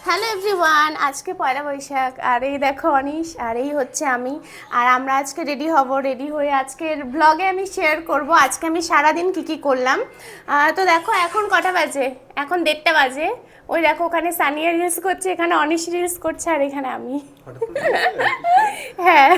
Hello everyone, আজকে পয়লা বৈশাখ। আর এই দেখো অনিশ, আর এই হচ্ছে আমি। আর আমরা আজকে রেডি হব, রেডি হয়ে আজকের ব্লগে আমি শেয়ার করব আজকে আমি সারাদিন কি করলাম। তো দেখো এখন কটা বাজে, এখন 1:30 বাজে। ওই দেখো ওখানে সানিয়া রিলস করছে, এখানে অনিশ রিলস করছে, আর এখানে আমি। হ্যাঁ,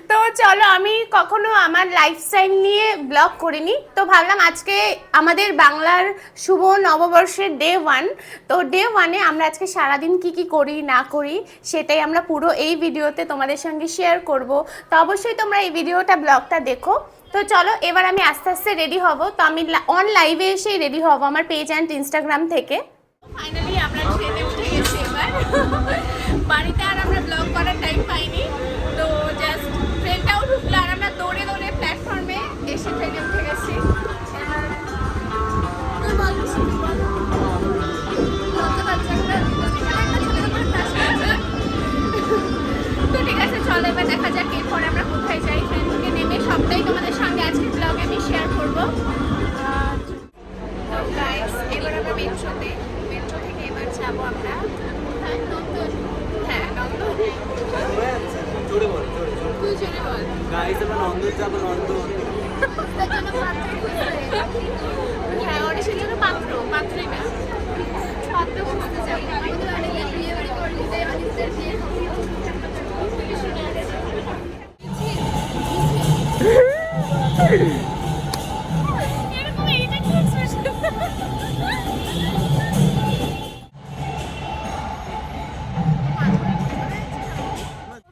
তো চলো, আমি কখনো আমার লাইফস্টাইল নিয়ে ব্লগ করিনি, তো ভাবলাম আজকে আমাদের বাংলার শুভ নববর্ষের ডে 1। তো ডে 1-এ আমরা আজকে সারাদিন কি করি না করি সেটাই আমরা পুরো এই ভিডিওতে তোমাদের সঙ্গে শেয়ার করব। তো অবশ্যই তোমরা এই ভিডিওটা ব্লগটা দেখো। তো চলো এবার আমি আস্তে আস্তে রেডি হব। তো আমি অন লাইভে এসেই রেডি হব আমার পেজ অ্যান্ড ইনস্টাগ্রাম থেকে। ফাইনালি আমরা ট্রেনে উঠে গেছি এবার। বাড়িতে আর আমরা ব্লগ করার টাইম পাইনি, তো জাস্ট ট্রেনটাও ঢুকলো আর আমরা দৌড়ে দৌড়ে প্ল্যাটফর্মে এসে ট্রেনে উঠে গেছি। তো ঠিক আছে, চলো এবার দেখা যাক এরপরে আমরা কোথায় যাই। ট্রেন থেকে নেমে সবটাই তোমাদের সঙ্গে আজকে ব্লগে আমি শেয়ার করবো। তো গাইস, এবার আমরা মেট্রো থেকে এবার যাবো আমরা নন্দন। হ্যাঁ, নন্দন। তুই জোরে বল। গাইস, আমরা নন্দন যাবো, নন্দন। তার জন্য পাত্র খুঁজতে। হ্যাঁ, অডিশনের জন্য পাত্রই না, পাত্র খুঁজতে যাবো। বিয়ে বাড়ি করলি তাই অডিশনের বিয়ে এরকম এইটা কি এক্সপ্রেশন।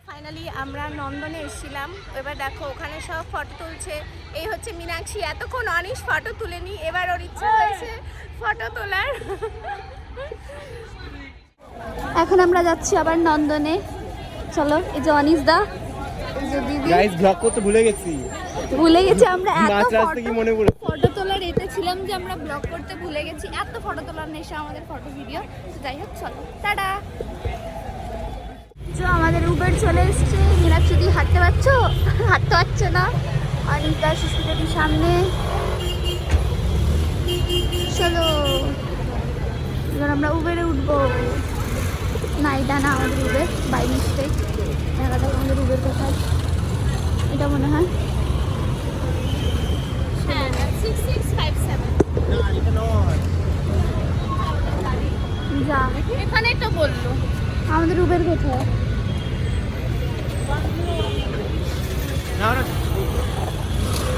ফাইনালি আমরা নন্দনে এসেছিলাম। এবার দেখো ওখানে সব ফটো তুলছে। এই হচ্ছে মীনাক্ষী। এতক্ষণ অনিশ ফটো তুলেনি, এবার ওর ইচ্ছা হয়েছে ফটো তোলার। এখন আমরা যাচ্ছি আবার নন্দনে। চলো, এই যে অনিশ দা, এই যে দিদি। গাইস, ব্লগ করতে ভুলে গেছি আমরা এত কি মনে পড়ে ফটো তোলার এতে ছিলাম যে আমরা ব্লগ করতে ভুলে গেছি। এত ফটো তোলার নেশা আমাদের, ফটো ভিডিও। যাই হোক, চলো টাটা। তো আমাদের উবের চলে এসছে। মীনাক্ষী দি হাঁটতে পারছো না। অনিতা সুস্মিতাদির সামনে। চলো এবার আমরা উবেরে উঠবো। না, এটা না আমাদের উবের, বাই মিস্টেক। দেখা যাক আমাদের উবের কোথায়। এটা মনে হয় হ্যাঁ, 6657। যা, এখানেই তো বললো। আমাদের উবের কোথায়?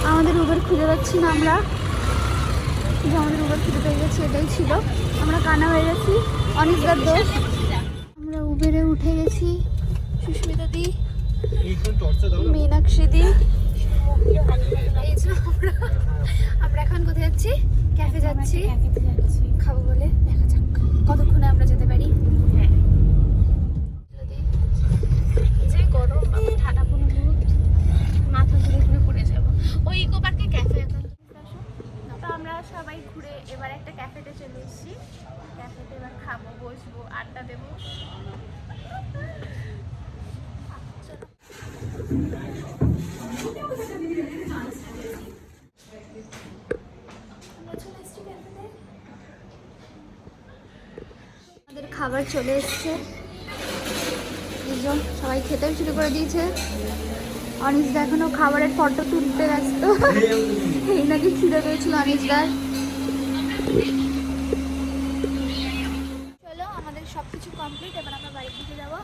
আমাদের উবের খুঁজে পাচ্ছি না আমরা। যে আমাদের উবের খুঁজে পেয়ে গেছি, এটাই ছিল। আমরা কানা হয়ে গেছি, অনিশদার দোষ। আমরা উবেরে উঠে গেছি। সুস্মিতা দি, মীনাক্ষী দি। এই যে আমরা এখন কোথায় যাচ্ছি? ক্যাফে যাচ্ছি, খাবো বলে। দেখা যাক কতক্ষণে আমরা যেতে পারি। হ্যাঁ, যে গরম, ঠান্ডা কোনো মাথা ঘুরে পড়ে যাবো। ওই ইকো পার্কে ক্যাফে। তো আমরা সবাই ঘুরে এবার একটা ক্যাফেতে চলে এসেছি। ক্যাফেতে এবার খাবো, বসবো, আড্ডা দেবো। আমাদের খাবার চলে এসছে। সবাই খেতেও শুরু করে দিয়েছে। অনিশদা এখনো খাবারের ফটো তুলতে ব্যস্ত। এই নাকি খিদে পেয়েছিল অনিশদার। চলো, আমাদের সবকিছু কমপ্লিট। এবার আমরা বাড়ি থেকে যাবো।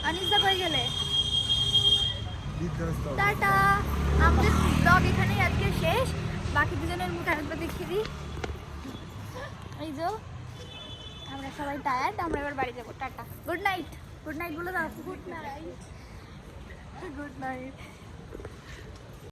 অনিশদা কই গেলে? টাটা। আমাদের ব্লগ এখানেই আজকে শেষ। বাকি দুজনের মুখ আরেকবার দেখিয়ে দিই। এই যে আমরা সবাই টায়ার্ড, আমরা এবার বাড়ি যাবো। Tata, good night. Good night বলে দাও। Good night.